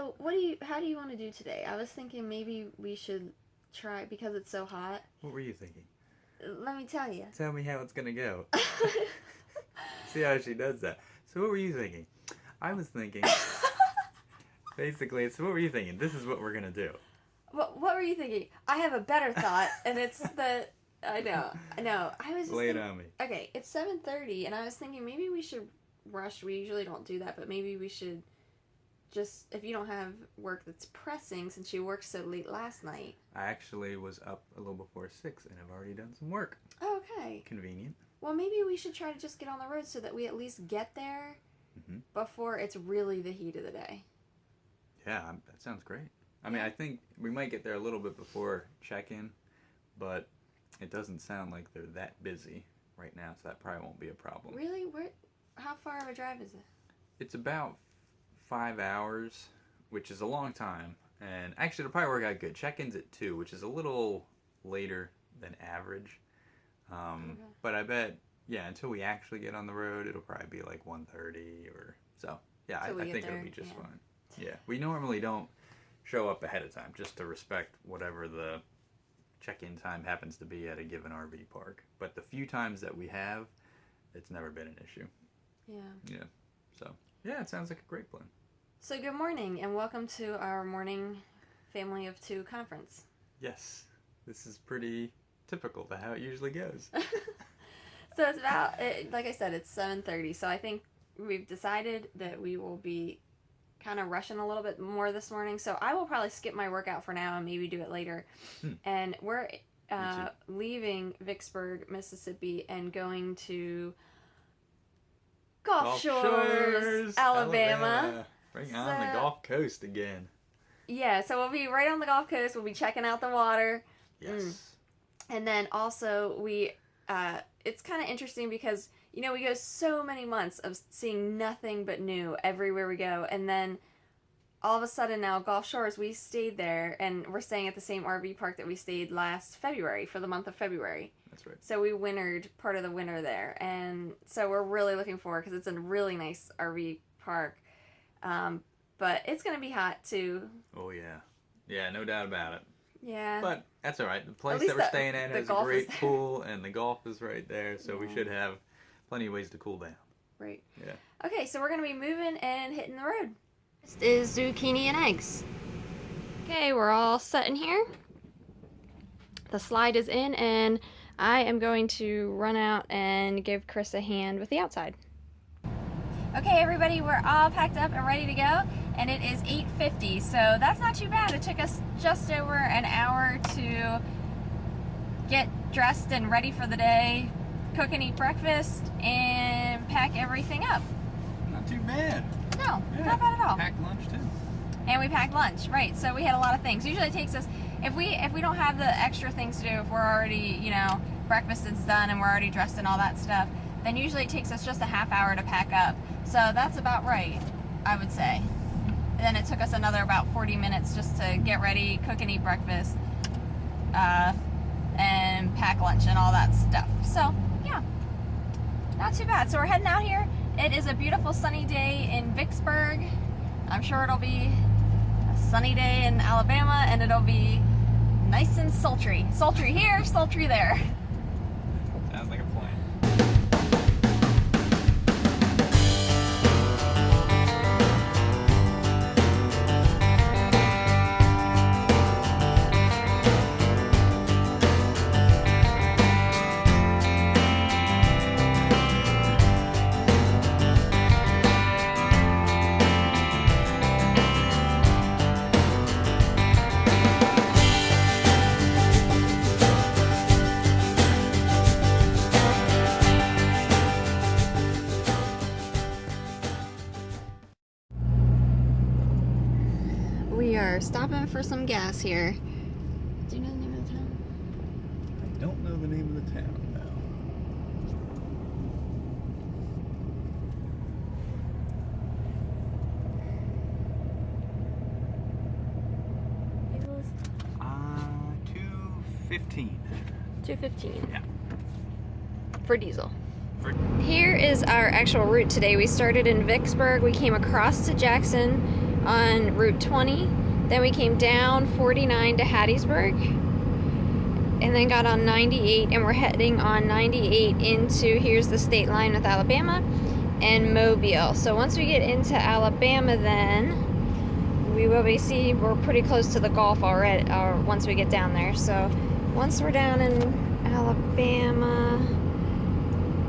So, how do you want to do today? I was thinking maybe we should try, because it's so hot. What were you thinking? Let me tell you. Tell me how it's gonna go. See how she does that. So what were you thinking? I was thinking, basically, so what were you thinking? This is what we're gonna do. What were you thinking? I have a better thought, and it's that, I know. I was just Lay it on me. Okay, it's 7:30, and I was thinking maybe we should rush. We usually don't do that, but maybe we should just, if you don't have work that's pressing, since you worked so late last night. I actually was up a little before 6, and I've already done some work. Okay. Convenient. Well, maybe we should try to just get on the road so that we at least get there before it's really the heat of the day. Yeah, that sounds great. I mean, I think we might get there a little bit before check-in, but it doesn't sound like they're that busy right now, so that probably won't be a problem. Really? How far of a drive is it? It's about 5 hours, which is a long time, and actually it'll probably work out good. Check-in's at 2, which is a little later than average, but I bet, until we actually get on the road, it'll probably be like 1:30 or so. Yeah, I think it'll be just fine. Yeah, we normally don't show up ahead of time, just to respect whatever the check-in time happens to be at a given RV park. But the few times that we have, it's never been an issue. Yeah. So, yeah, it sounds like a great plan. So, good morning, and welcome to our morning Family of 2 conference. Yes, this is pretty typical to how it usually goes. So, it's about, like I said, it's 7:30, so I think we've decided that we will be kind of rushing a little bit more this morning, so I will probably skip my workout for now and maybe do it later. And we're leaving Vicksburg, Mississippi, and going to Gulf Shores, Alabama. Bring on the Gulf Coast again. Yeah, so we'll be right on the Gulf Coast. We'll be checking out the water. Yes. And then also it's kind of interesting because, we go so many months of seeing nothing but new everywhere we go. And then all of a sudden now, Gulf Shores, we stayed there, and we're staying at the same RV park that we stayed last February, for the month of February. That's right. So we wintered part of the winter there. And so we're really looking forward, because it's a really nice RV park. But it's going to be hot, too. Oh, yeah. Yeah, no doubt about it. Yeah. But that's all right. The place that we're staying at has a great pool, and the golf is right there, so we should have plenty of ways to cool down. Right. Yeah. Okay, so we're going to be moving and hitting the road. This is zucchini and eggs. Okay, we're all set in here. The slide is in, and I am going to run out and give Chris a hand with the outside. Okay, everybody, we're all packed up and ready to go, and it is 8:50, so that's not too bad. It took us just over an hour to get dressed and ready for the day, cook and eat breakfast, and pack everything up. Not too bad. No, not bad at all. Packed lunch, too. And we packed lunch, right, so we had a lot of things. Usually it takes us, if we don't have the extra things to do, if we're already, breakfast is done and we're already dressed and all that stuff, then usually it takes us just a half hour to pack up. So that's about right, I would say. And then it took us another about 40 minutes just to get ready, cook and eat breakfast, and pack lunch and all that stuff. So, yeah, not too bad. So we're heading out here. It is a beautiful sunny day in Vicksburg. I'm sure it'll be a sunny day in Alabama, and it'll be nice and sultry. Sultry here, sultry there. Sounds like a plan. We are stopping for some gas here. Do you know the name of the town? I don't know the name of the town, no. 2:15. 2:15. Yeah. For diesel. Here is our actual route today. We started in Vicksburg. We came across to Jackson. on Route 20. Then we came down 49 to Hattiesburg, and then got on 98, and we're heading on 98 into, here's the state line with Alabama and Mobile. So once we get into Alabama, then we will see we're pretty close to the Gulf already, once we get down there. So once we're down in Alabama,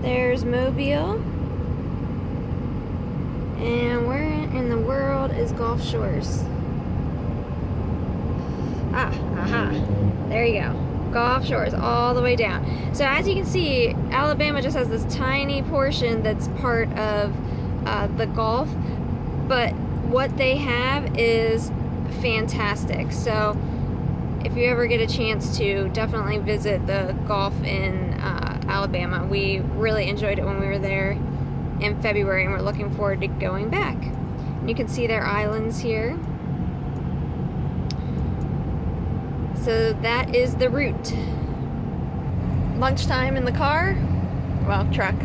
there's Mobile, and where in the world is Gulf Shores? There you go. Gulf Shores all the way down. So as you can see, Alabama just has this tiny portion that's part of the Gulf, but what they have is fantastic. So if you ever get a chance to, definitely visit the Gulf in Alabama. We really enjoyed it when we were there in February, and we're looking forward to going back. And you can see their islands here. So that is the route. Lunchtime in the car. Well, truck.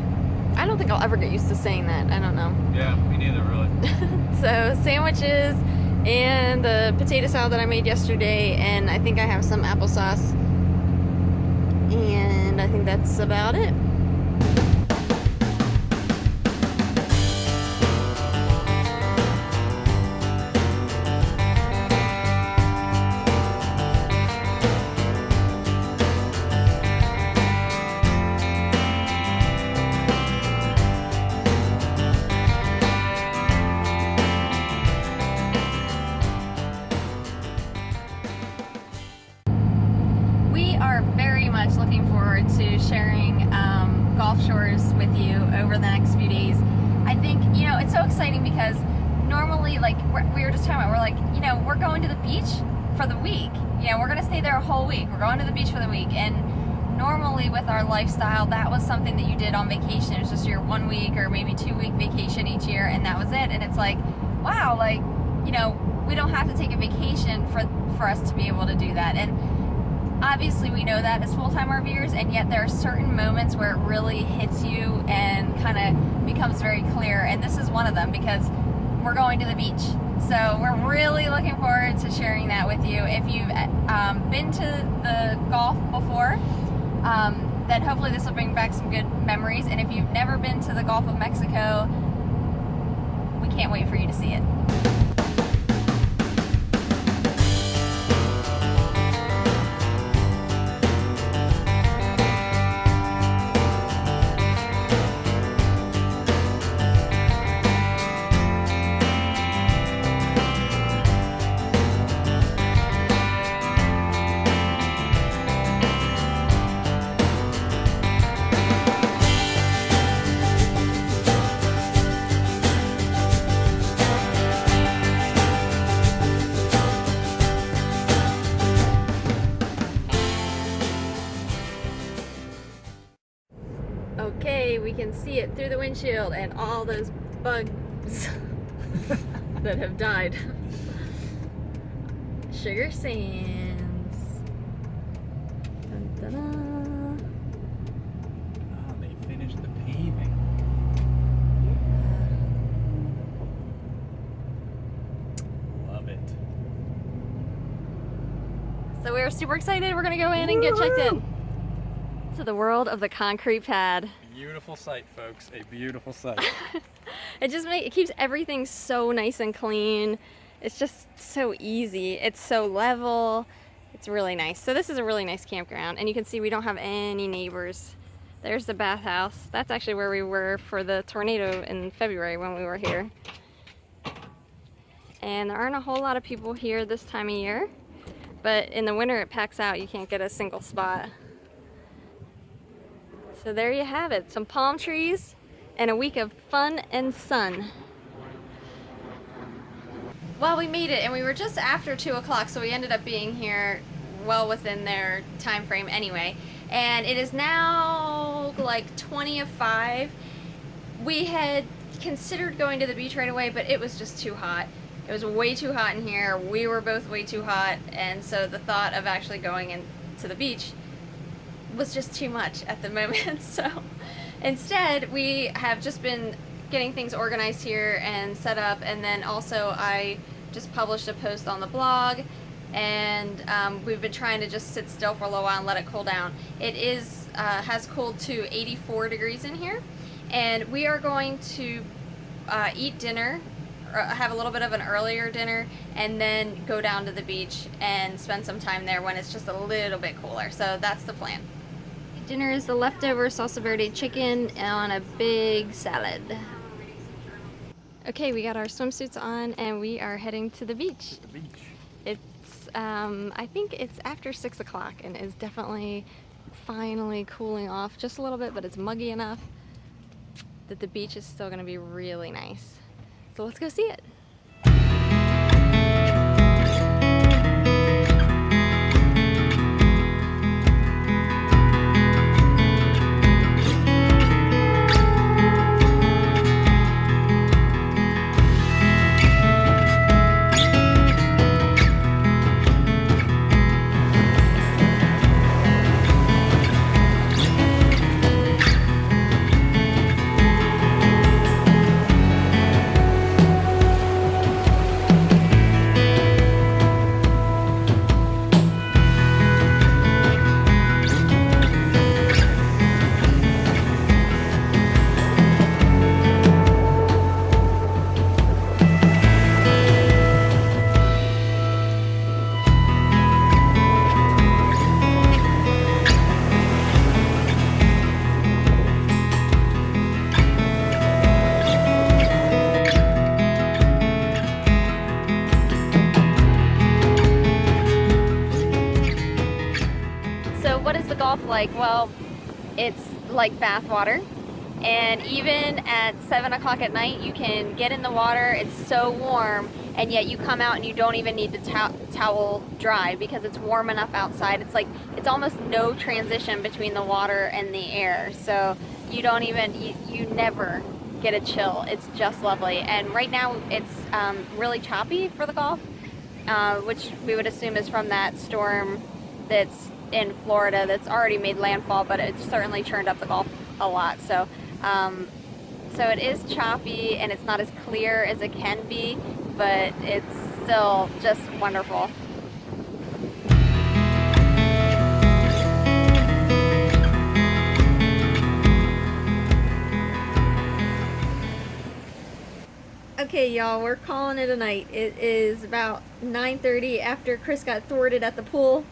I don't think I'll ever get used to saying that. I don't know. Yeah, me neither, really. So sandwiches and the potato salad that I made yesterday, and I think I have some applesauce. And I think that's about it. Very much looking forward to sharing Gulf Shores with you over the next few days. I think, you know, it's so exciting because normally, like we were just talking about, we're like, you know, we're going to the beach for the week. You know, we're going to stay there a whole week. We're going to the beach for the week. And normally with our lifestyle, that was something that you did on vacation. It was just your 1 week or maybe 2 week vacation each year, and that was it. And it's like, wow, like, you know, we don't have to take a vacation for us to be able to do that. And obviously we know that as full-time RVers, and yet there are certain moments where it really hits you and kind of becomes very clear, and this is one of them because we're going to the beach. So we're really looking forward to sharing that with you. If you've been to the Gulf before, then hopefully this will bring back some good memories, and if you've never been to the Gulf of Mexico, we can't wait for you to see it. Okay, we can see it through the windshield and all those bugs that have died. Sugar Sands. Dun, dun, dun. Oh, they finished the paving. Yeah. Love it. So we're super excited. We're gonna go in and get checked in to the world of the concrete pad. Beautiful sight, folks. A beautiful sight. It keeps everything so nice and clean. It's just so easy. It's so level. It's really nice. So this is a really nice campground, and you can see we don't have any neighbors. There's the bathhouse. That's actually where we were for the tornado in February when we were here. And there aren't a whole lot of people here this time of year, but in the winter it packs out. You can't get a single spot. So there you have it, some palm trees and a week of fun and sun. Well, we made it, and we were just after 2 o'clock, so we ended up being here well within their time frame anyway. And it is now like 20 of 5. We had considered going to the beach right away, but it was just too hot. It was way too hot in here. We were both way too hot, and so the thought of actually going into the beach was just too much at the moment. So instead, we have just been getting things organized here and set up, and then also I just published a post on the blog, and we've been trying to just sit still for a little while and let it cool down. It has cooled to 84 degrees in here, and we are going to eat dinner, have a little bit of an earlier dinner, and then go down to the beach and spend some time there when it's just a little bit cooler. So that's the plan. Dinner is the leftover salsa verde chicken on a big salad. Okay, we got our swimsuits on and we are heading to the beach. The beach. It's, I think it's after 6 o'clock and is definitely finally cooling off just a little bit, but it's muggy enough that the beach is still gonna be really nice. So let's go see it. What is the golf like? Well, it's like bath water, and even at 7 o'clock at night you can get in the water. It's so warm, and yet you come out and you don't even need the towel dry because it's warm enough outside. It's like it's almost no transition between the water and the air, so you don't even you never get a chill. It's just lovely. And right now it's really choppy for the golf, which we would assume is from that storm that's in Florida that's already made landfall, but it certainly churned up the Gulf a lot. So so it is choppy and it's not as clear as it can be, but it's still just wonderful. Okay, y'all, we're calling it a night. It is about 9:30 after Chris got thwarted at the pool.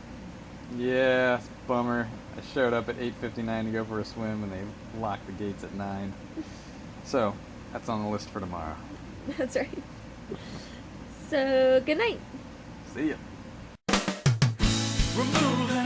Yeah, it's a bummer. I showed up at 8:59 to go for a swim and they locked the gates at 9. So, that's on the list for tomorrow. That's right. So, good night. See ya. Remove